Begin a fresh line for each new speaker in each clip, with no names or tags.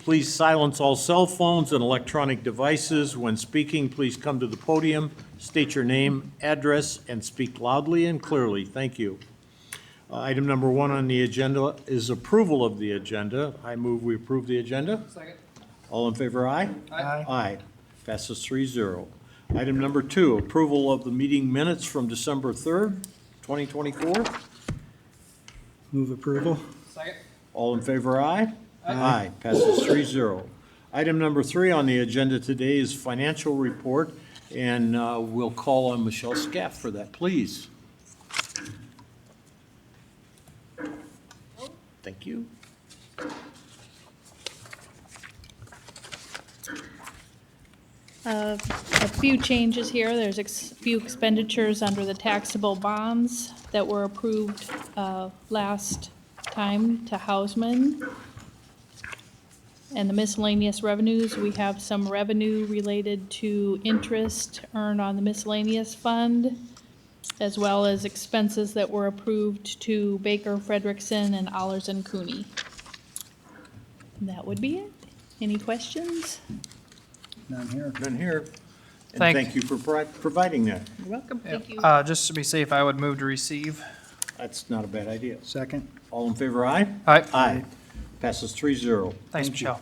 Please silence all cell phones and electronic devices. When speaking, please come to the podium, state your name, address, and speak loudly and clearly. Thank you. Item number 1 on the agenda is approval of the agenda. I move we approve the agenda.
Second.
All in favor, aye?
Aye.
Aye. Passes 3-0. Item number 2, approval of the meeting minutes from December 3rd, 2024.
Move approval.
Second.
All in favor, aye?
Aye.
Passes 3-0. Item number 3 on the agenda today is financial report, and we'll call on Michelle Scaff for that, please. Thank you.
A few changes here. There's a few expenditures under the taxable bonds that were approved last time to Hausman. And the miscellaneous revenues, we have some revenue related to interest earned on the miscellaneous fund, as well as expenses that were approved to Baker, Frederickson, and Allers and Cooney. And that would be it. Any questions?
None here.
None here. And
Thank-
thank you for providing that.
You're welcome. Thank you.
Just to be safe, I would move to receive.
That's not a bad idea.
Second.
All in favor, aye?
Aye.
Aye. Passes 3-0.
Thanks,
Thank you.
Michelle.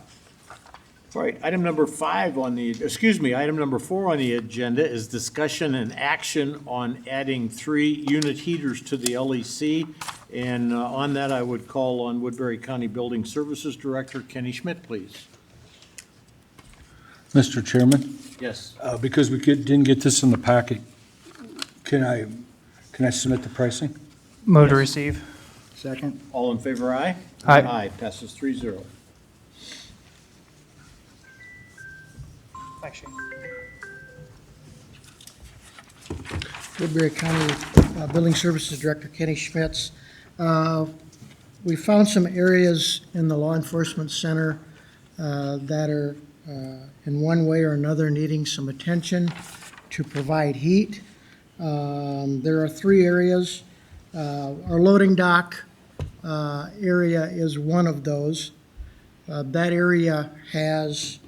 All right, item number 4 on the agenda is discussion and action on adding 3 unit heaters to the LEC. And on that, I would call on Woodbury County Building Services Director Kenny Schmidt, please.
Mr. Chairman,
Yes.
because we didn't get this in the packet, can I submit the pricing?
Move to receive.
Second.
All in favor, aye?
Aye.
Aye, passes 3-0.
Thanks, Shane.
Woodbury County Building Services Director Kenny Schmitz. We found some areas in the law enforcement center that are in one way or another needing some attention to provide heat. There are 3 areas. Our loading dock area is one of those. That area has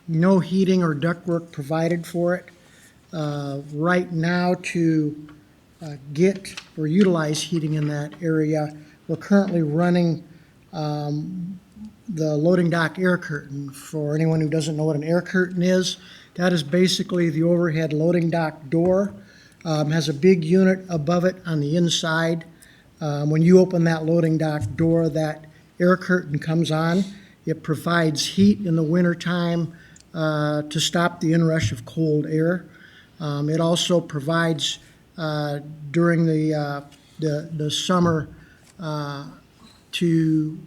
no heating or ductwork provided for it. Right now, to get or utilize heating in that area, we're currently running the loading dock air curtain. For anyone who doesn't know what an air curtain is, that is basically the overhead loading dock door. Has a big unit above it on the inside. When you open that loading dock door, that air curtain comes on. It provides heat in the wintertime to stop the inrush of cold air. It also provides during the summer to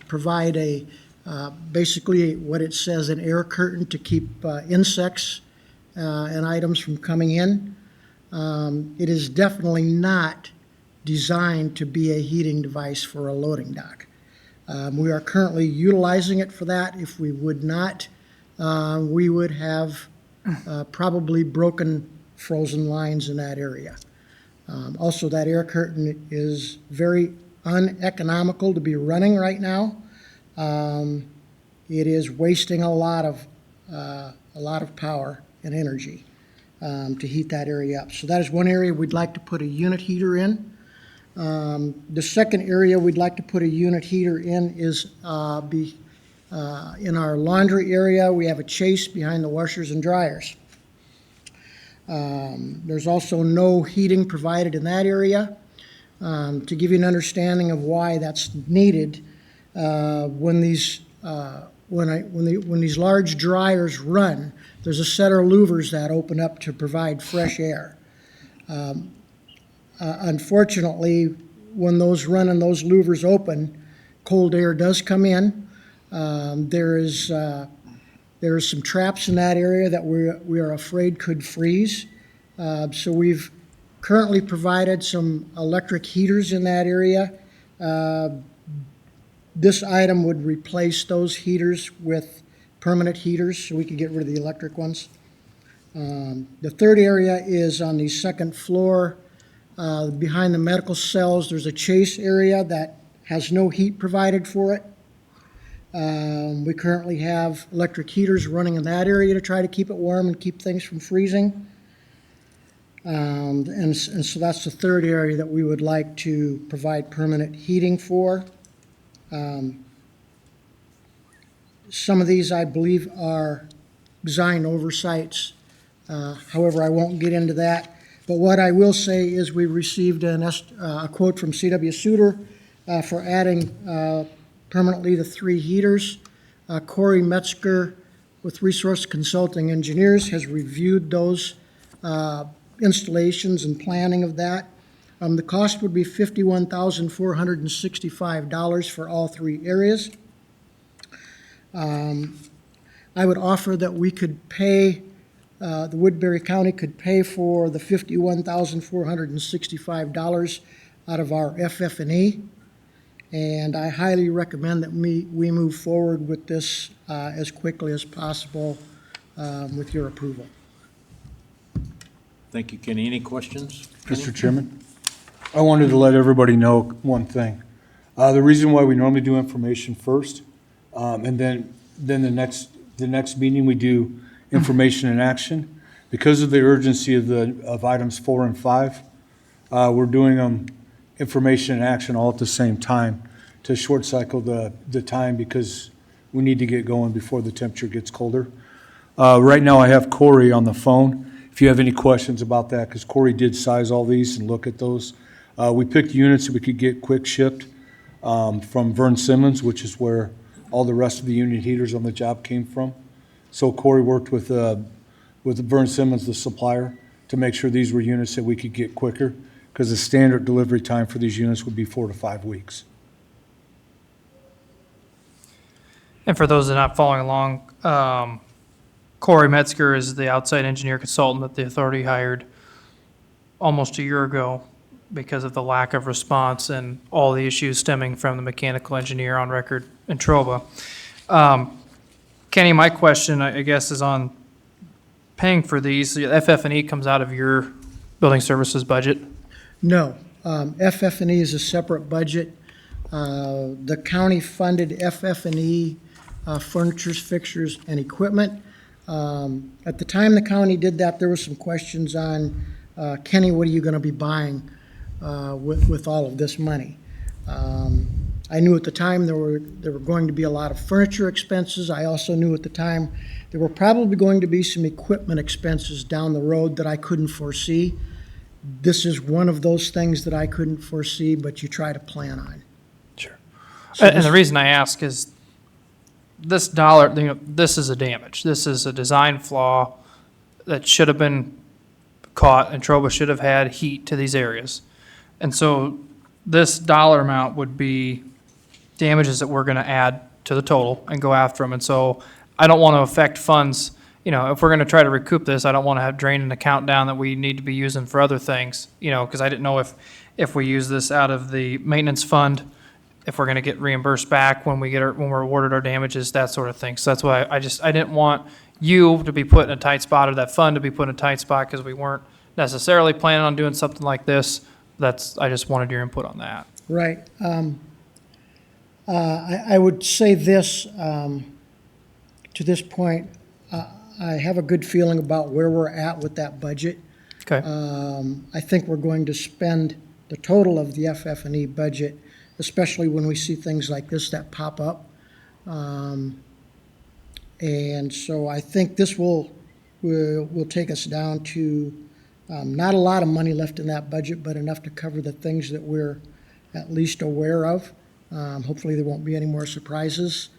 provide basically what it says, an air curtain to keep insects and items from coming in. It is definitely not designed to be a heating device for a loading dock. We are currently utilizing it for that. If we would not, we would have probably broken frozen lines in that area. Also, that air curtain is very uneconomical to be running right now. It is wasting a lot of power and energy to heat that area up. So that is one area we'd like to put a unit heater in. The second area we'd like to put a unit heater in is in our laundry area. We have a chase behind the washers and dryers. There's also no heating provided in that area. To give you an understanding of why that's needed, when these large dryers run, there's a set of louvers that open up to provide fresh air. Unfortunately, when those run and those louvers open, cold air does come in. There is some traps in that area that we are afraid could freeze. So we've currently provided some electric heaters in that area. This item would replace those heaters with permanent heaters so we could get rid of the electric ones. The third area is on the second floor. Behind the medical cells, there's a chase area that has no heat provided for it. We currently have electric heaters running in that area to try to keep it warm and keep things from freezing. And so that's the third area that we would like to provide permanent heating for. Some of these, I believe, are design oversights. However, I won't get into that. But what I will say is we received a quote from C.W. Suter for adding permanently the 3 heaters. Corey Metzger with Resource Consulting Engineers has reviewed those installations and planning of that. The cost would be $51,465 for all 3 areas. I would offer that we could pay, the Woodbury County could pay for the $51,465 out of our FF&E. And I highly recommend that we move forward with this as quickly as possible with your approval.
Thank you, Kenny. Any questions?
Mr. Chairman, I wanted to let everybody know one thing. The reason why we normally do information first, and then the next meeting we do information and action, because of the urgency of items 4 and 5, we're doing them information and action all at the same time to short cycle the time because we need to get going before the temperature gets colder. Right now I have Corey on the phone. If you have any questions about that, because Corey did size all these and look at those. We picked units that we could get quick shipped from Vern Simmons, which is where all the rest of the unit heaters on the job came from. So Corey worked with Vern Simmons, the supplier, to make sure these were units that we could get quicker, because the standard delivery time for these units would be 4 to 5 weeks.
And for those that are not following along, Corey Metzger is the outside engineer consultant that the authority hired almost a year ago because of the lack of response and all the issues stemming from the mechanical engineer on record in Trova. Kenny, my question, I guess, is on paying for these. The FF&E comes out of your building services budget?
No, FF&E is a separate budget. The county funded FF&E, furnitures, fixtures, and equipment. At the time the county did that, there were some questions on, Kenny, what are you going to be buying with all of this money? I knew at the time there were going to be a lot of furniture expenses. I also knew at the time there were probably going to be some equipment expenses down the road that I couldn't foresee. This is one of those things that I couldn't foresee, but you try to plan on.
Sure.
So
And
this-
the reason I ask is this dollar, this is a damage. This is a design flaw that should have been caught, and Trova should have had heat to these areas. And so this dollar amount would be damages that we're going to add to the total and go after them. And so I don't want to affect funds. If we're going to try to recoup this, I don't want to have drained an account down that we need to be using for other things, because I didn't know if we use this out of the maintenance fund, if we're going to get reimbursed back when we're awarded our damages, that sort of thing. So that's why I didn't want you to be put in a tight spot or that fund to be put in a tight spot because we weren't necessarily planning on doing something like this. I just wanted your input on that.
Right. I would say this, to this point, I have a good feeling about where we're at with that budget.
Okay.
I think we're going to spend the total of the FF&E budget, especially when we see things like this that pop up. And so I think this will take us down to not a lot of money left in that budget, but enough to cover the things that we're at least aware of. Hopefully there won't be any more surprises.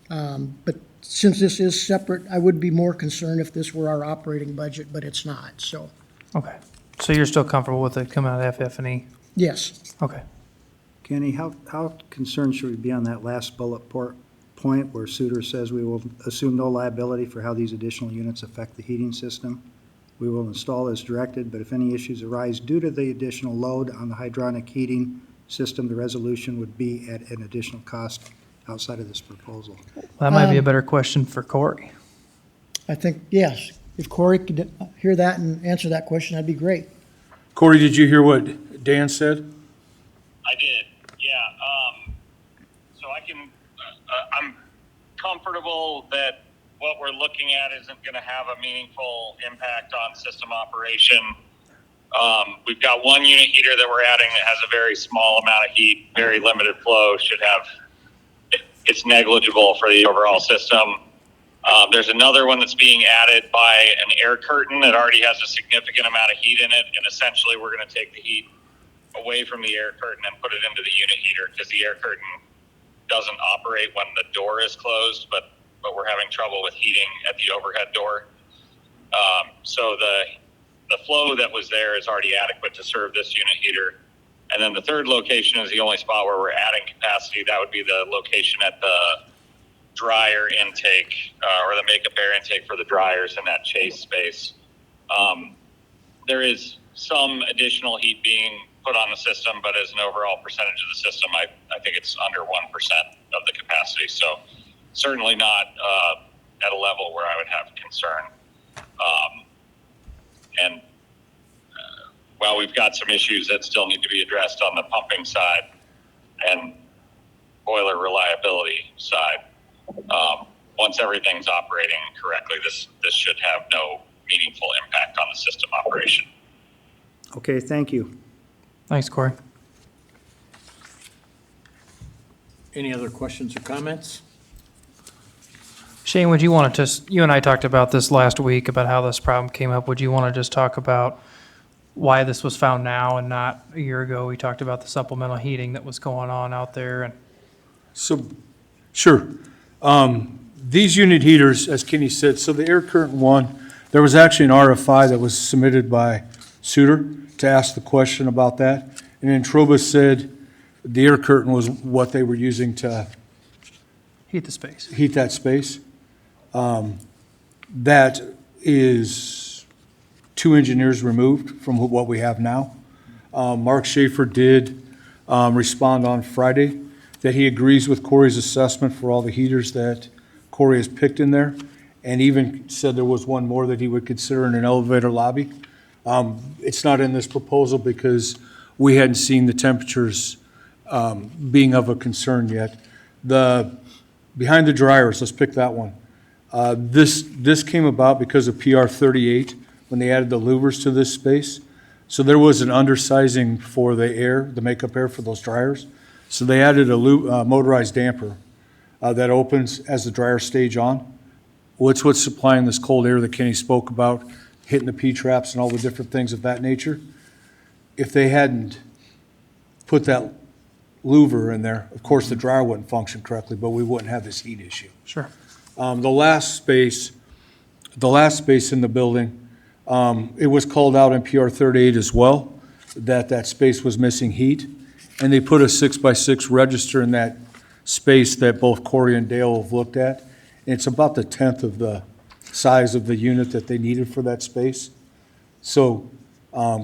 But since this is separate, I would be more concerned if this were our operating budget, but it's not, so,
Okay. So you're still comfortable with it coming out of FF&E?
yes.
Okay.
Kenny, how concerned should we be on that last bullet point where Suter says we will assume no liability for how these additional units affect the heating system? We will install as directed, but if any issues arise due to the additional load on the hydronic heating system, the resolution would be at an additional cost outside of this proposal.
Well, that might be a better question for Corey.
I think, yes, if Corey could hear that and answer that question, that'd be great.
Corey, did you hear what Dan said?
I did, yeah. So I can, comfortable that what we're looking at isn't going to have a meaningful impact on system operation. We've got one unit heater that we're adding that has a very small amount of heat, very limited flow, it's negligible for the overall system. There's another one that's being added by an air curtain that already has a significant amount of heat in it, and essentially we're going to take the heat away from the air curtain and put it into the unit heater, because the air curtain doesn't operate when the door is closed, but we're having trouble with heating at the overhead door. So the flow that was there is already adequate to serve this unit heater. And then the third location is the only spot where we're adding capacity. That would be the location at the dryer intake, or the makeup air intake for the dryers in that chase space. There is some additional heat being put on the system, but as an overall percentage of the system, I think it's under 1% of the capacity. So certainly not at a level where I would have concern. And while we've got some issues that still need to be addressed on the pumping side and boiler reliability side, once everything's operating correctly, this should have no meaningful impact on the system operation.
Okay, thank you.
Thanks, Corey.
Any other questions or comments?
Shane, would you want to just, you and I talked about this last week, about how this problem came up. Would you want to just talk about why this was found now and not a year ago? We talked about the supplemental heating that was going on out there, and
So, sure. These unit heaters, as Kenny said, so the air curtain one, there was actually an RFI that was submitted by Suter to ask the question about that. And then Trobus said the air curtain was what they were using to
heat the space.
heat that space. That is 2 engineers removed from what we have now. Mark Schaefer did respond on Friday that he agrees with Corey's assessment for all the heaters that Corey has picked in there, and even said there was one more that he would consider in an elevator lobby. It's not in this proposal because we hadn't seen the temperatures being of a concern yet. Behind the dryers, let's pick that one. This came about because of PR 38 when they added the louvers to this space. So there was an undersizing for the air, the makeup air for those dryers. So they added a motorized damper that opens as the dryer stage on. What's supplying this cold air that Kenny spoke about, hitting the P-traps and all the different things of that nature. If they hadn't put that louver in there, of course, the dryer wouldn't function correctly, but we wouldn't have this heat issue.
Sure.
The last space in the building, it was called out in PR 38 as well, that space was missing heat. And they put a 6x6 register in that space that both Corey and Dale have looked at. And it's about the 10th of the size of the unit that they needed for that space. So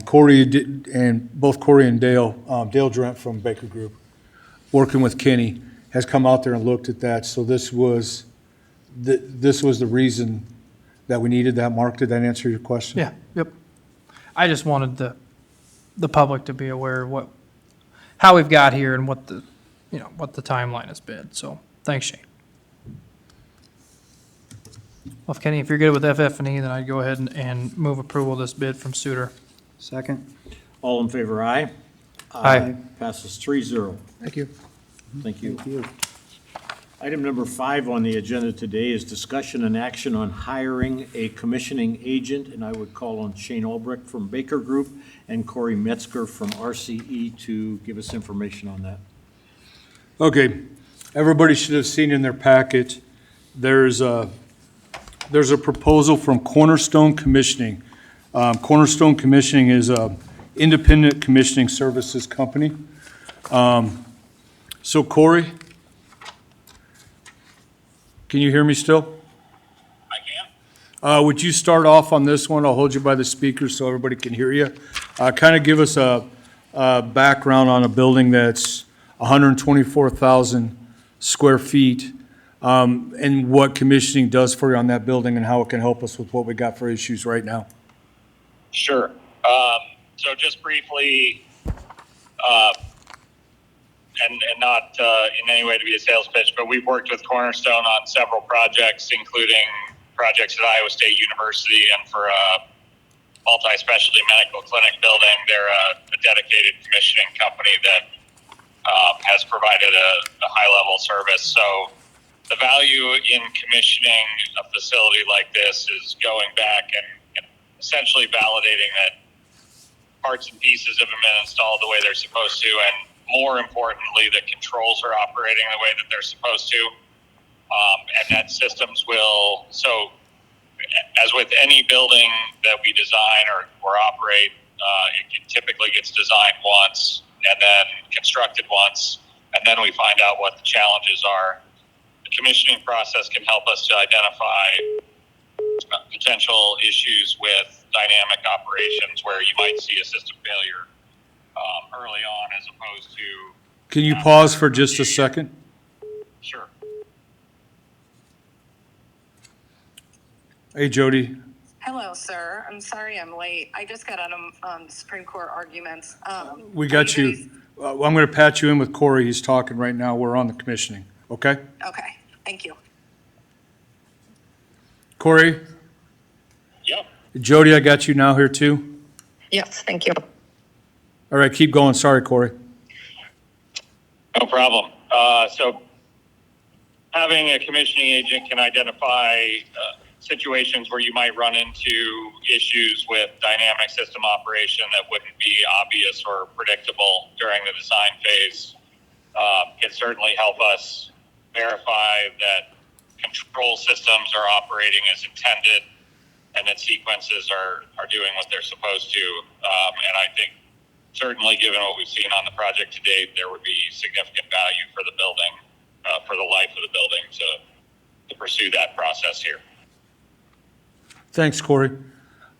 Corey did, and both Corey and Dale, Dale Drent from Baker Group, working with Kenny, has come out there and looked at that. So this was the reason that we needed that. Mark, did that answer your question?
Yeah, yep. I just wanted the public to be aware of how we've got here and what the timeline has been. So, thanks, Shane. Well, Kenny, if you're good with FF&E, then I'd go ahead and move approval of this bid from Suter.
Second?
All in favor, aye?
Aye.
Passes 3-0.
Thank you.
Thank you.
Thank you.
Item number 5 on the agenda today is discussion and action on hiring a commissioning agent, and I would call on Shane Albrecht from Baker Group and Corey Metzger from RCE to give us information on that.
Okay, everybody should have seen in their packet, there's a proposal from Cornerstone Commissioning. Cornerstone Commissioning is a independent commissioning services company. So Corey, can you hear me still?
I can.
Would you start off on this one? I'll hold you by the speaker so everybody can hear you. Kind of give us a background on a building that's 124,000 square feet, and what commissioning does for you on that building and how it can help us with what we got for issues right now.
Sure. So just briefly, and not in any way to be a sales pitch, but we've worked with Cornerstone on several projects, including projects at Iowa State University and for a multi-specialty medical clinic building. They're a dedicated commissioning company that has provided a high-level service. So the value in commissioning a facility like this is going back and essentially validating that parts and pieces have been installed the way they're supposed to, and more importantly, the controls are operating the way that they're supposed to, and that systems will, so as with any building that we design or operate, it typically gets designed once and then constructed once, and then we find out what the challenges are. The commissioning process can help us to identify potential issues with dynamic operations where you might see a system failure early on as opposed to...
Can you pause for just a second?
Sure.
Hey, Jody.
Hello, sir. I'm sorry I'm late. I just got on Supreme Court arguments.
We got
are
you. I'm going to patch you in with Corey. He's talking right now. We're on the commissioning. Okay?
Okay, thank you.
Corey,
Yep.
Jody, I got you now here too.
Yes, thank you.
All right, keep going. Sorry, Corey.
No problem. So having a commissioning agent can identify situations where you might run into issues with dynamic system operation that wouldn't be obvious or predictable during the design phase. Can certainly help us verify that control systems are operating as intended and that sequences are doing what they're supposed to. And I think certainly given what we've seen on the project to date, there would be significant value for the building, for the life of the building to pursue that process here.
Thanks, Corey.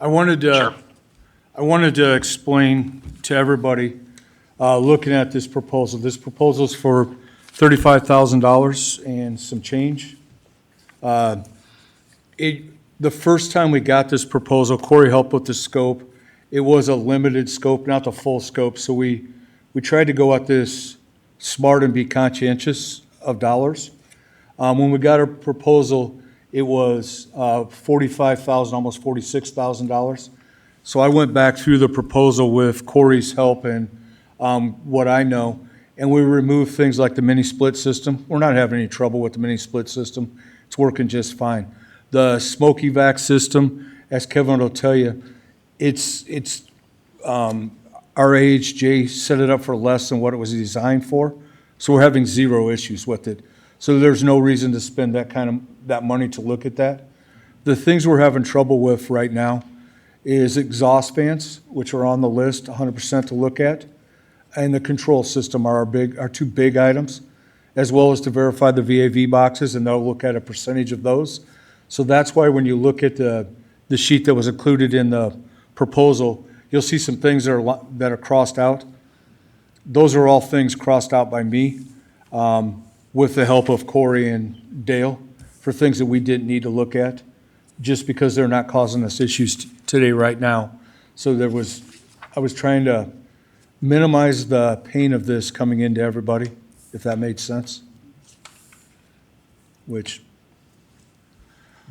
I wanted to explain to everybody, looking at this proposal. This proposal is for $35,000 and some change. The first time we got this proposal, Corey helped with the scope. It was a limited scope, not the full scope, so we tried to go at this smart and be conscientious of dollars. When we got our proposal, it was $45,000, almost $46,000. So I went back through the proposal with Corey's help and what I know, and we removed things like the mini split system. We're not having any trouble with the mini split system. It's working just fine. The smoke evac system, as Kevin will tell you, it's our AHJ set it up for less than what it was designed for, so we're having zero issues with it. So there's no reason to spend that money to look at that. The things we're having trouble with right now is exhaust fans, which are on the list, 100% to look at, and the control system are our two big items, as well as to verify the VAV boxes, and they'll look at a percentage of those. So that's why when you look at the sheet that was included in the proposal, you'll see some things that are crossed out. Those are all things crossed out by me with the help of Corey and Dale for things that we didn't need to look at, just because they're not causing us issues today right now. So I was trying to minimize the pain of this coming into everybody, if that made sense. Which,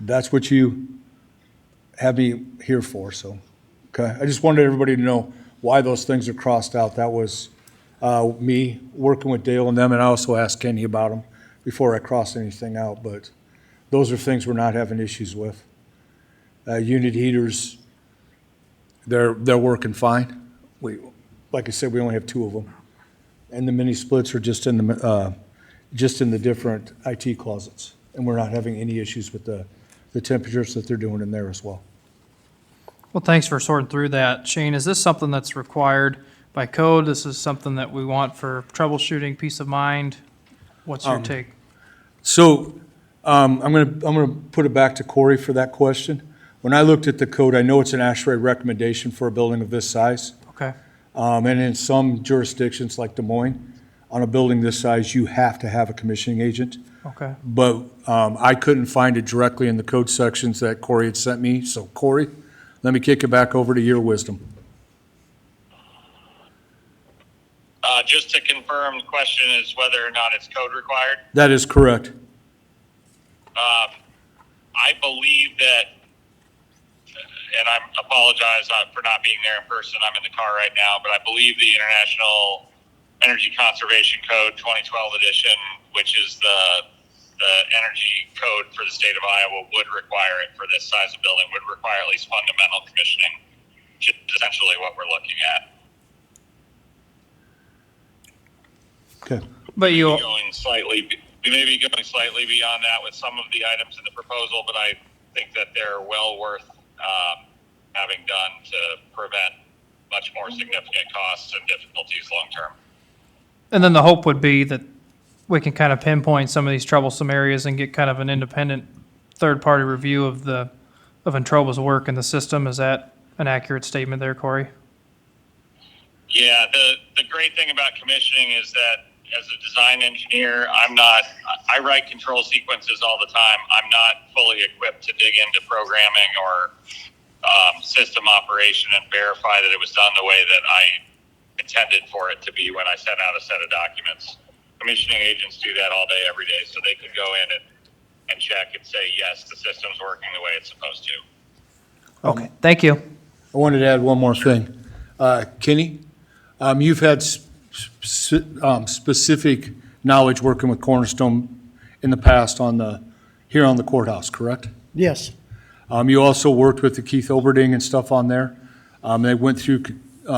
that's what you have me here for, so, okay? I just wanted everybody to know why those things are crossed out. That was me working with Dale and them, and I also asked Kenny about them before I crossed anything out, but those are things we're not having issues with. Unit heaters, they're working fine. Like I said, we only have 2 of them. And the mini splits are just in the different IT closets, and we're not having any issues with the temperatures that they're doing in there as well.
Well, thanks for sorting through that. Shane, is this something that's required by code? This is something that we want for troubleshooting, peace of mind? What's your take?
So I'm gonna put it back to Corey for that question. When I looked at the code, I know it's an ASHRAE recommendation for a building of this size.
Okay,
And in some jurisdictions like Des Moines, on a building this size, you have to have a commissioning agent.
okay.
But I couldn't find it directly in the code sections that Corey had sent me. So Corey, let me kick it back over to your wisdom.
Just to confirm, the question is whether or not it's code required.
That is correct.
I believe that, and I apologize for not being there in person. I'm in the car right now, but I believe the International Energy Conservation Code 2012 edition, which is the energy code for the state of Iowa, would require it for this size of building, would require at least fundamental commissioning, which is essentially what we're looking at.
Okay.
But you,
We may be going slightly beyond that with some of the items in the proposal, but I think that they're well worth having done to prevent much more significant costs and difficulties long term.
and then the hope would be that we can kind of pinpoint some of these troublesome areas and get kind of an independent third-party review of Entroba's work in the system. Is that an accurate statement there, Corey?
Yeah, the great thing about commissioning is that as a design engineer, I write control sequences all the time. I'm not fully equipped to dig into programming or system operation and verify that it was done the way that I intended for it to be when I sent out a set of documents. Commissioning agents do that all day, every day, so they can go in and check and say, yes, the system's working the way it's supposed to.
Okay, thank you.
I wanted to add one more thing. Kenny, you've had specific knowledge working with Cornerstone in the past here on the courthouse, correct?
Yes,
You also worked with the Keith Oberding and stuff on there. They went through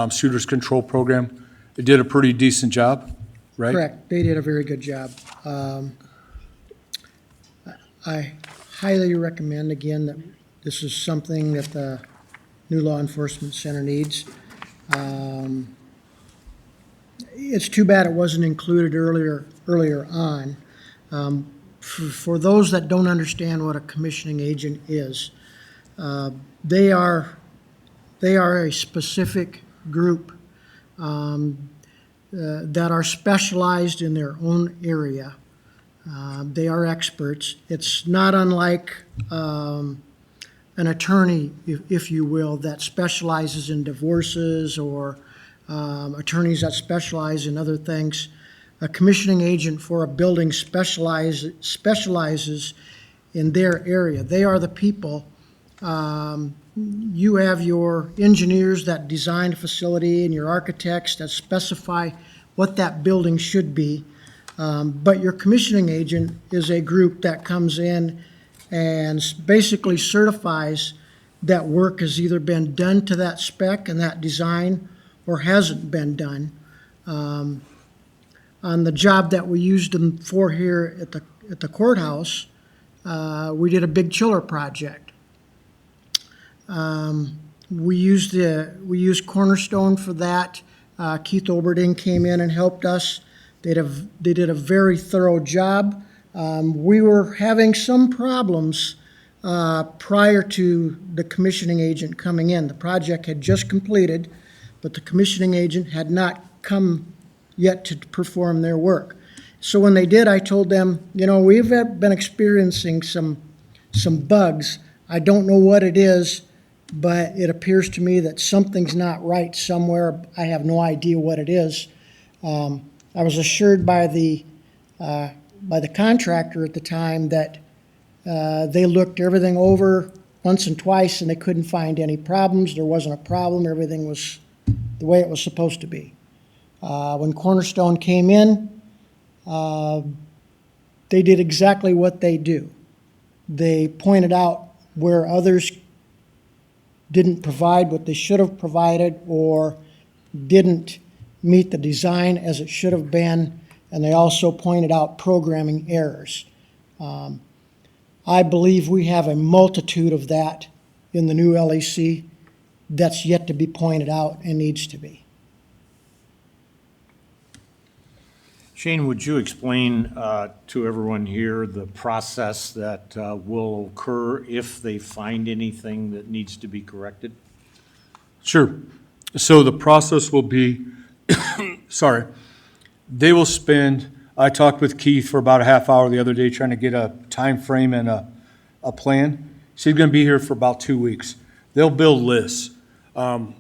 Shooter's Control Program. They did a pretty decent job, right?
correct. They did a very good job. I highly recommend, again, that this is something that the new law enforcement center needs. It's too bad it wasn't included earlier on. For those that don't understand what a commissioning agent is, they are a specific group that are specialized in their own area. They are experts. It's not unlike an attorney, if you will, that specializes in divorces or attorneys that specialize in other things. A commissioning agent for a building specializes in their area. They are the people. You have your engineers that design a facility and your architects that specify what that building should be. But your commissioning agent is a group that comes in and basically certifies that work has either been done to that spec and that design or hasn't been done. On the job that we used them for here at the courthouse, we did a big chiller project. We used Cornerstone for that. Keith Oberding came in and helped us. They did a very thorough job. We were having some problems prior to the commissioning agent coming in. The project had just completed, but the commissioning agent had not come yet to perform their work. So when they did, I told them, we've been experiencing some bugs. I don't know what it is, but it appears to me that something's not right somewhere. I have no idea what it is. I was assured by the contractor at the time that they looked everything over once and twice and they couldn't find any problems. There wasn't a problem. Everything was the way it was supposed to be. When Cornerstone came in, they did exactly what they do. They pointed out where others didn't provide what they should have provided or didn't meet the design as it should have been, and they also pointed out programming errors. I believe we have a multitude of that in the new LEC that's yet to be pointed out and needs to be.
Shane, would you explain to everyone here the process that will occur if they find anything that needs to be corrected?
Sure. So the process will be, they will spend, I talked with Keith for about a half hour the other day trying to get a time frame and a plan. So he's going to be here for about 2 weeks. They'll build lists.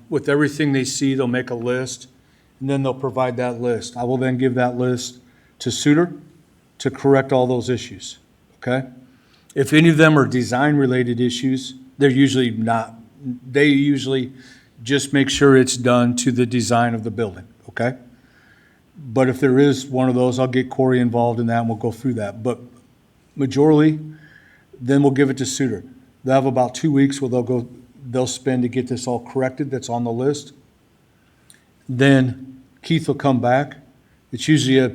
With everything they see, they'll make a list, and then they'll provide that list. I will then give that list to Suter to correct all those issues, okay? If any of them are design-related issues, they're usually not, they usually just make sure it's done to the design of the building, okay? But if there is one of those, I'll get Corey involved in that and we'll go through that. But majority, then we'll give it to Suter. They'll have about 2 weeks where they'll spend to get this all corrected that's on the list. Then Keith will come back. It's usually a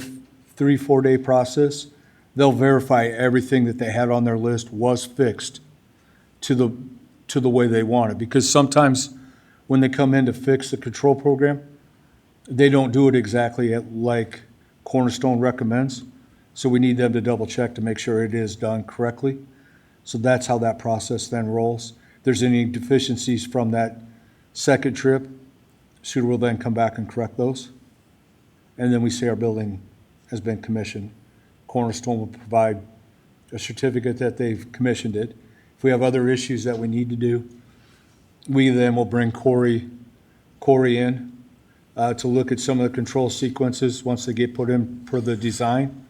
3-4 day process. They'll verify everything that they had on their list was fixed to the way they want it. Because sometimes when they come in to fix the control program, they don't do it exactly like Cornerstone recommends. So we need them to double check to make sure it is done correctly. So that's how that process then rolls. If there's any deficiencies from that second trip, Suter will then come back and correct those. And then we say our building has been commissioned. Cornerstone will provide a certificate that they've commissioned it. If we have other issues that we need to do, we then will bring Corey in to look at some of the control sequences once they get put in per the design.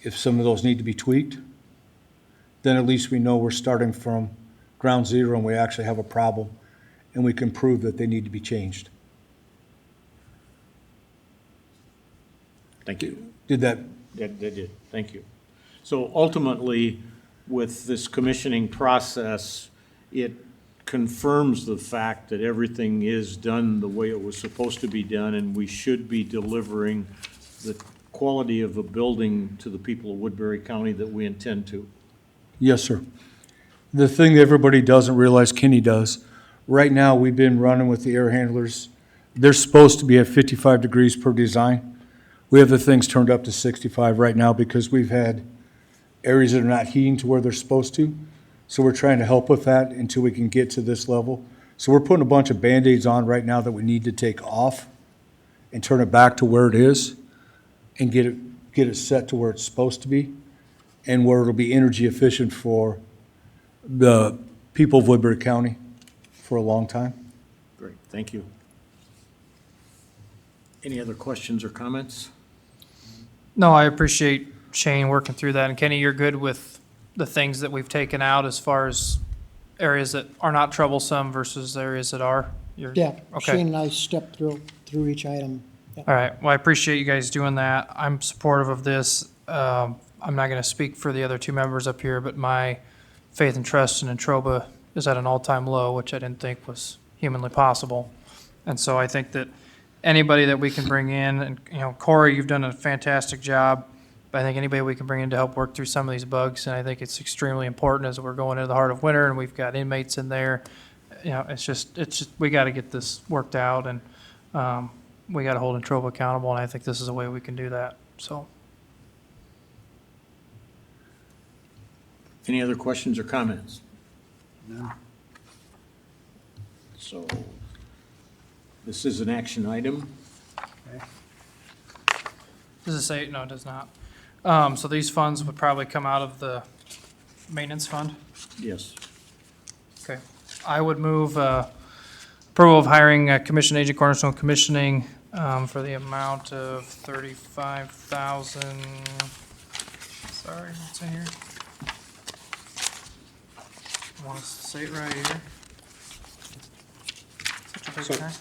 If some of those need to be tweaked, then at least we know we're starting from ground zero and we actually have a problem and we can prove that they need to be changed.
Thank you.
Did that,
That did, thank you. So ultimately, with this commissioning process, it confirms the fact that everything is done the way it was supposed to be done, and we should be delivering the quality of a building to the people of Woodbury County that we intend to.
yes, sir. The thing that everybody doesn't realize, Kenny does, right now, we've been running with the air handlers. They're supposed to be at 55 degrees per design. We have the things turned up to 65 right now because we've had areas that are not heating to where they're supposed to. So we're trying to help with that until we can get to this level. So we're putting a bunch of Band-Aids on right now that we need to take off and turn it back to where it is and get it set to where it's supposed to be and where it'll be energy efficient for the people of Woodbury County for a long time.
Great, thank you. Any other questions or comments?
No, I appreciate Shane working through that. And Kenny, you're good with the things that we've taken out as far as areas that are not troublesome versus areas that are?
Yeah,
Okay.
Shane and I stepped through each item. Yeah.
All right, well, I appreciate you guys doing that. I'm supportive of this. I'm not going to speak for the other two members up here, but my faith and trust in Entroba is at an all-time low, which I didn't think was humanly possible. And so I think that anybody that we can bring in, and, you know, Corey, you've done a fantastic job, but I think anybody we can bring in to help work through some of these bugs, and I think it's extremely important as we're going into the heart of winter and we've got inmates in there. You know, it's just, we got to get this worked out, and we got to hold Entroba accountable, and I think this is a way we can do that, so.
Any other questions or comments?
No.
So, this is an action item.
Does it say, no, it does not. So these funds would probably come out of the maintenance fund?
Yes.
Okay. I would move approval of hiring a commission agent, Cornerstone Commissioning, for the amount of $35,000. Sorry, what's in here? I want to say it right here. Such a big guy.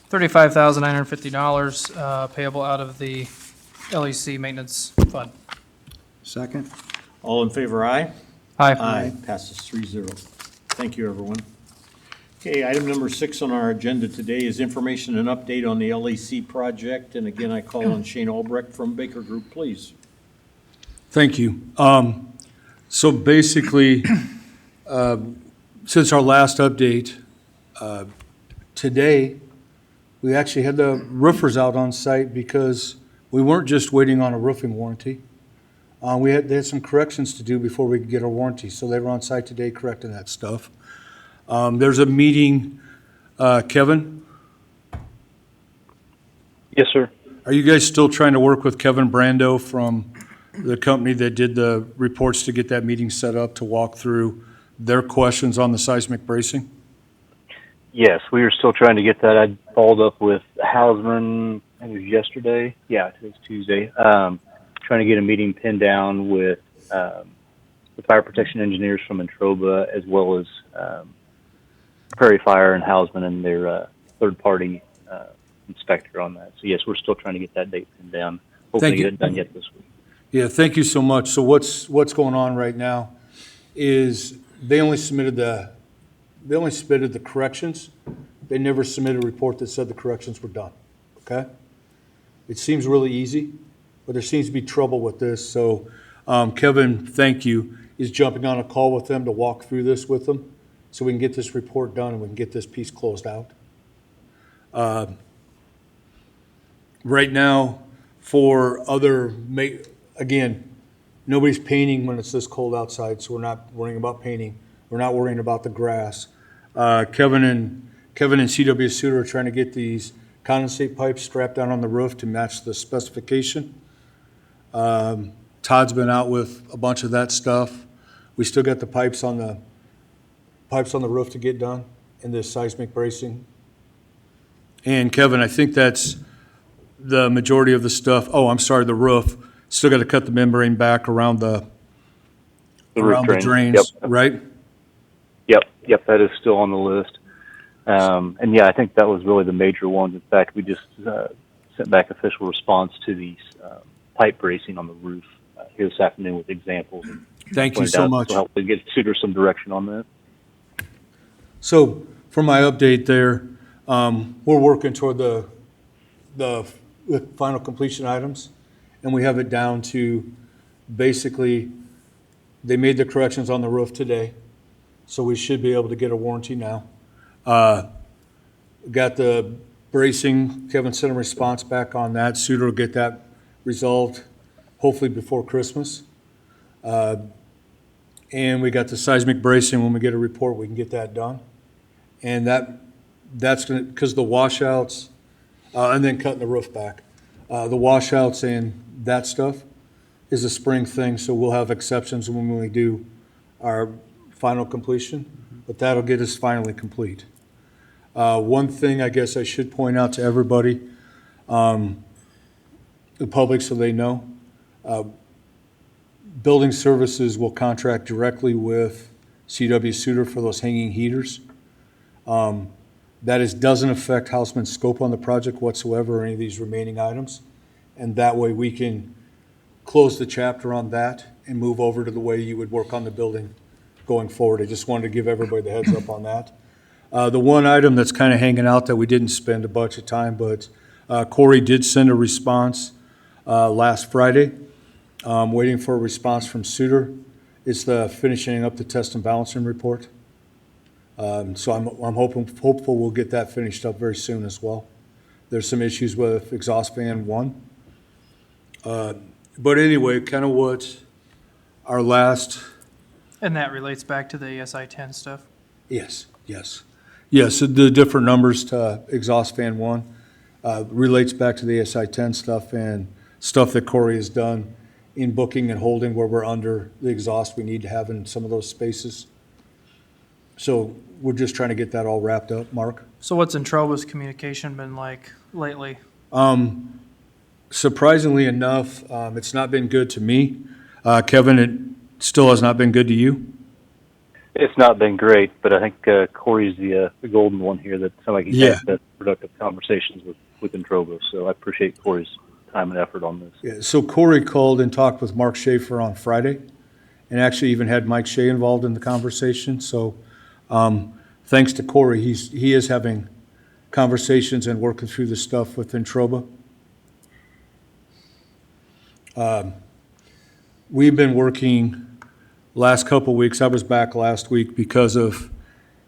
$35,950 payable out of the LEC Maintenance Fund.
Second?
All in favor, aye?
Aye.
Passes 3-0. Thank you, everyone. Okay, item number 6 on our agenda today is information and update on the LEC project. And again, I call on Shane Albrecht from Baker Group, please.
Thank you. So basically, since our last update, today, we actually had the roofers out on site because we weren't just waiting on a roofing warranty. They had some corrections to do before we could get our warranty, so they were on site today correcting that stuff. There's a meeting, Kevin,
Yes, sir.
are you guys still trying to work with Kevin Brando from the company that did the reports to get that meeting set up to walk through their questions on the seismic bracing?
Yes, we are still trying to get that. I followed up with Hausman, I think it was yesterday. Yeah, today's Tuesday. Trying to get a meeting pinned down with the fire protection engineers from Entroba, as well as Prairie Fire and Hausman and their third-party inspector on that. So yes, we're still trying to get that date pinned down. Hoping
Thank
to
you.
get it done yet this week.
Yeah, thank you so much. So what's going on right now is they only submitted the corrections. They never submitted a report that said the corrections were done, okay? It seems really easy, but there seems to be trouble with this. So Kevin, thank you, is jumping on a call with them to walk through this with them so we can get this report done and we can get this piece closed out. Right now, for other, again, nobody's painting when it's this cold outside, so we're not worrying about painting. We're not worrying about the grass. Kevin and CW Suter are trying to get these condensate pipes strapped down on the roof to match the specification. Todd's been out with a bunch of that stuff. We still got the pipes on the roof to get done and the seismic bracing. And Kevin, I think that's the majority of the stuff. Oh, I'm sorry, the roof. Still got to cut the membrane back around the
roof
drains,
Yep.
right?
Yep, that is still on the list. And yeah, I think that was really the major ones. In fact, we just sent back official response to these pipe bracing on the roof here this afternoon with examples. And
Thank you
pointed
so
out
much.
to hopefully get Suter some direction on that.
So for my update there, we're working toward the final completion items, and we have it down to basically, they made the corrections on the roof today, so we should be able to get a warranty now. Got the bracing, Kevin sent a response back on that. Suter will get that resolved hopefully before Christmas. And we got the seismic bracing. When we get a report, we can get that done. And that's gonna, because the washouts, and then cutting the roof back. The washouts and that stuff is a spring thing, so we'll have exceptions when we do our final completion, but that'll get us finally complete. One thing I guess I should point out to everybody, the public so they know, building services will contract directly with CW Suter for those hanging heaters. That doesn't affect Houseman's scope on the project whatsoever or any of these remaining items. And that way we can close the chapter on that and move over to the way you would work on the building going forward. I just wanted to give everybody the heads up on that. The one item that's kind of hanging out that we didn't spend a bunch of time, but Corey did send a response last Friday. Waiting for a response from Suter. It's the finishing up the test and balancing report. So I'm hopeful we'll get that finished up very soon as well. There's some issues with exhaust fan 1. But anyway, kind of what our last,
And that relates back to the ASI 10 stuff.
yes, so the different numbers to exhaust fan 1 relates back to the ASI 10 stuff and stuff that Corey has done in booking and holding where we're under the exhaust we need to have in some of those spaces. So we're just trying to get that all wrapped up, Mark.
So what's Entroba's communication been like lately?
Surprisingly enough, it's not been good to me. Kevin, it still has not been good to you?
It's not been great, but I think Corey's the golden one here that sounds like he's
Yeah.
had productive conversations with Entroba. So I appreciate Corey's time and effort on this.
Yeah, so Corey called and talked with Mark Schaefer on Friday and actually even had Mike Shea involved in the conversation. So thanks to Corey, he is having conversations and working through the stuff with Entroba. We've been working last couple weeks. I was back last week because of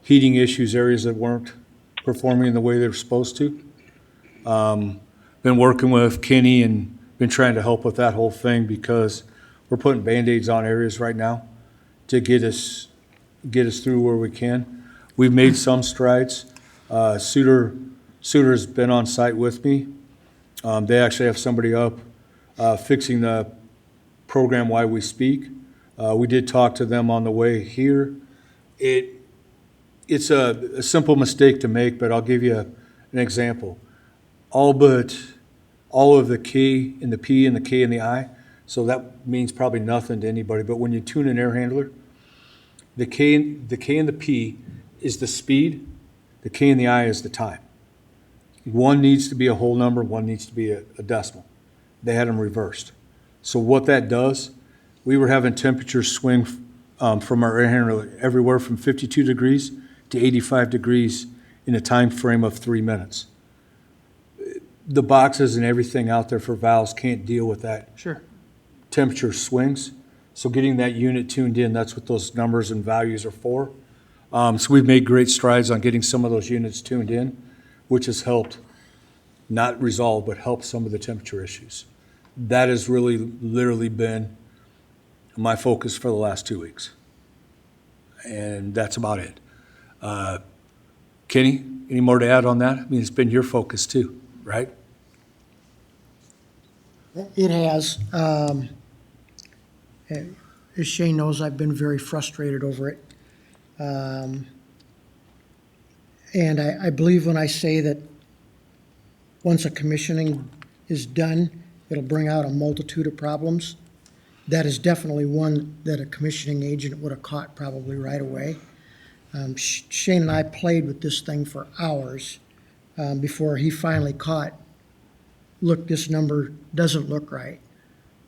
heating issues, areas that weren't performing the way they were supposed to. Been working with Kenny and been trying to help with that whole thing because we're putting Band-Aids on areas right now to get us through where we can. We've made some strides. Suter's been on site with me. They actually have somebody up fixing the program while we speak. We did talk to them on the way here. it's a simple mistake to make, but I'll give you an example. All of the K and the P and the K and the I, so that means probably nothing to anybody, but when you tune an air handler, the K and the P is the speed, the K and the I is the time. One needs to be a whole number, one needs to be a decimal. They had them reversed. So what that does, we were having temperatures swing from our air handler everywhere from 52 degrees to 85 degrees in a time frame of 3 minutes. The boxes and everything out there for valves can't deal with that
Sure.
temperature swings. So getting that unit tuned in, that's what those numbers and values are for. So we've made great strides on getting some of those units tuned in, which has helped not resolve, but help some of the temperature issues. That has really literally been my focus for the last 2 weeks. And that's about it. Kenny, any more to add on that? I mean, it's been your focus too, right?
It has. As Shane knows, I've been very frustrated over it. And I believe when I say that once a commissioning is done, it'll bring out a multitude of problems. That is definitely one that a commissioning agent would have caught probably right away. Shane and I played with this thing for hours before he finally caught, look, this number doesn't look right,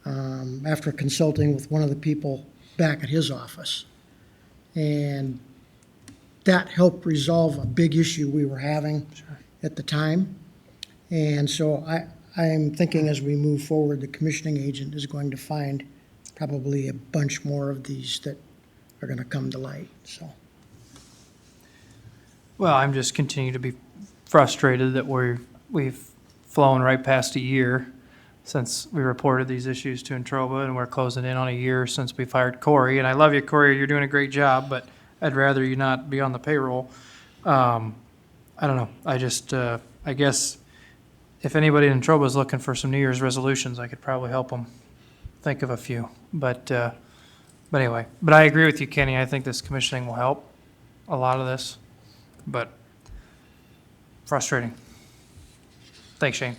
after consulting with one of the people back at his office. And that helped resolve a big issue we were having at the time. And so I am thinking as we move forward, the commissioning agent is going to find probably a bunch more of these that are going to come to light, so.
Well, I'm just continuing to be frustrated that we've flown right past a year since we reported these issues to Entroba, and we're closing in on a year since we fired Corey. And I love you, Corey, you're doing a great job, but I'd rather you not be on the payroll. I don't know, I just, I guess if anybody in Entroba is looking for some New Year's resolutions, I could probably help them think of a few. But anyway, but I agree with you, Kenny, I think this commissioning will help a lot of this, but frustrating. Thanks, Shane.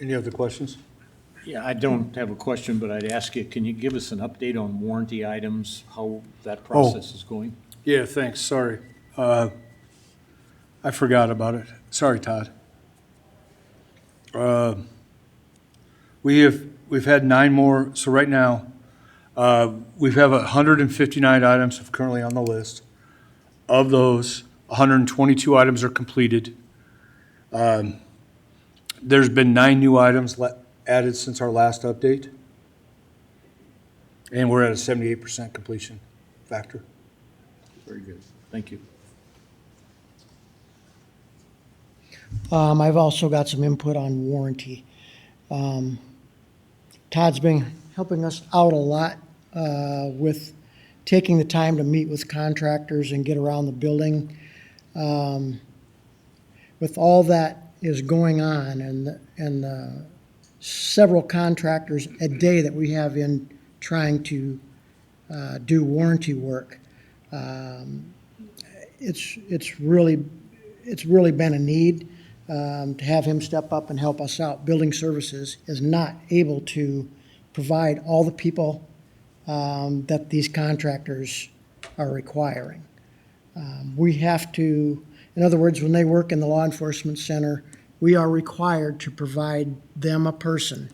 Any other questions?
Yeah, I don't have a question, but I'd ask you, can you give us an update on warranty items, how that process is going?
Yeah, thanks, sorry. I forgot about it. Sorry, Todd. We've had 9 more, so right now, we have 159 items currently on the list. Of those, 122 items are completed. There's been 9 new items added since our last update. And we're at a 78% completion factor.
Very good, thank you.
I've also got some input on warranty. Todd's been helping us out a lot with taking the time to meet with contractors and get around the building. With all that is going on and several contractors a day that we have in trying to do warranty work, it's really been a need to have him step up and help us out. Building Services is not able to provide all the people that these contractors are requiring. We have to, in other words, when they work in the law enforcement center, we are required to provide them a person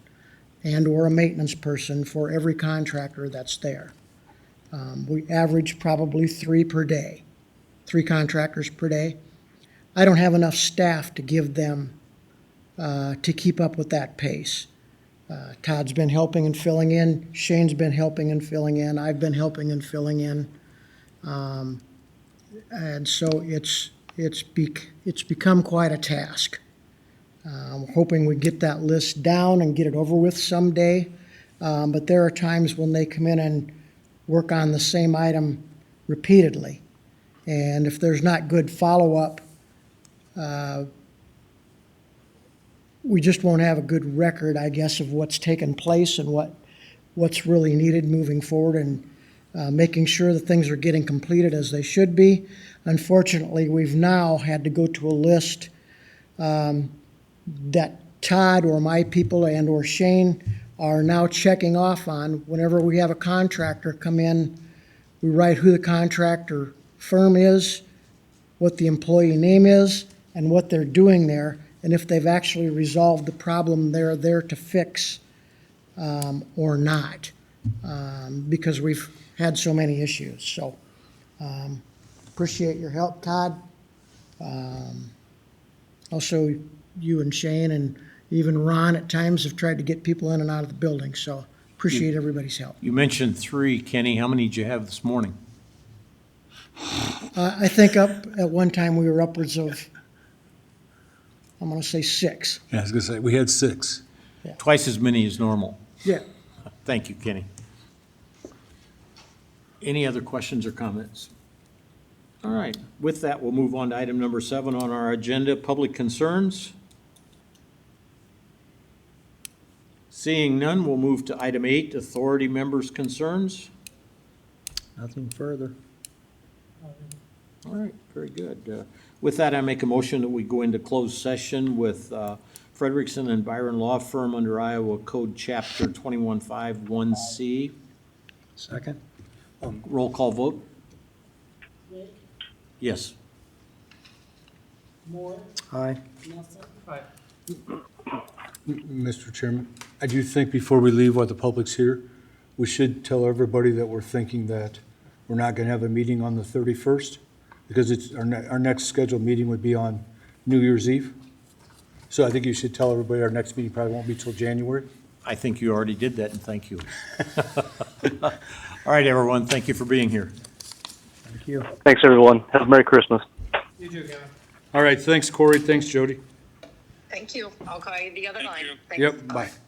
and/or a maintenance person for every contractor that's there. We average probably 3 per day, 3 contractors per day. I don't have enough staff to give them, to keep up with that pace. Todd's been helping and filling in, Shane's been helping and filling in, I've been helping and filling in. And so it's become quite a task. I'm hoping we get that list down and get it over with someday. But there are times when they come in and work on the same item repeatedly. And if there's not good follow-up, we just won't have a good record, I guess, of what's taken place and what's really needed moving forward. And making sure that things are getting completed as they should be. Unfortunately, we've now had to go to a list that Todd or my people and/or Shane are now checking off on. Whenever we have a contractor come in, we write who the contractor firm is, what the employee name is, and what they're doing there, and if they've actually resolved the problem they're there to fix or not, because we've had so many issues. So appreciate your help, Todd. Also, you and Shane and even Ron at times have tried to get people in and out of the building, so appreciate everybody's help.
You mentioned 3, Kenny. How many did you have this morning?
I think up at one time we were upwards of, I'm going to say 6.
Yeah, I was gonna say, we had 6.
Twice as many as normal.
Yeah.
Thank you, Kenny. Any other questions or comments? All right, with that, we'll move on to item number 7 on our agenda, public concerns. Seeing none, we'll move to item 8, authority members' concerns.
Nothing further.
All right, very good. With that, I make a motion that we go into closed session with Frederickson and Byron Law Firm under Iowa Code Chapter 2151C.
Second?
Roll call vote? Yes.
Aye.
Mr. Chairman, I do think before we leave while the public's here, we should tell everybody that we're thinking that we're not going to have a meeting on the 31st, because it's, our next scheduled meeting would be on New Year's Eve. So I think you should tell everybody our next meeting probably won't be till January.
I think you already did that, and thank you. All right, everyone, thank you for being here.
Thank you.
Thanks, everyone. Have a Merry Christmas.
You too, Kevin.
All right, thanks, Corey. Thanks, Jody.
Thank you. I'll call you the other line. Thanks.
Yep, bye.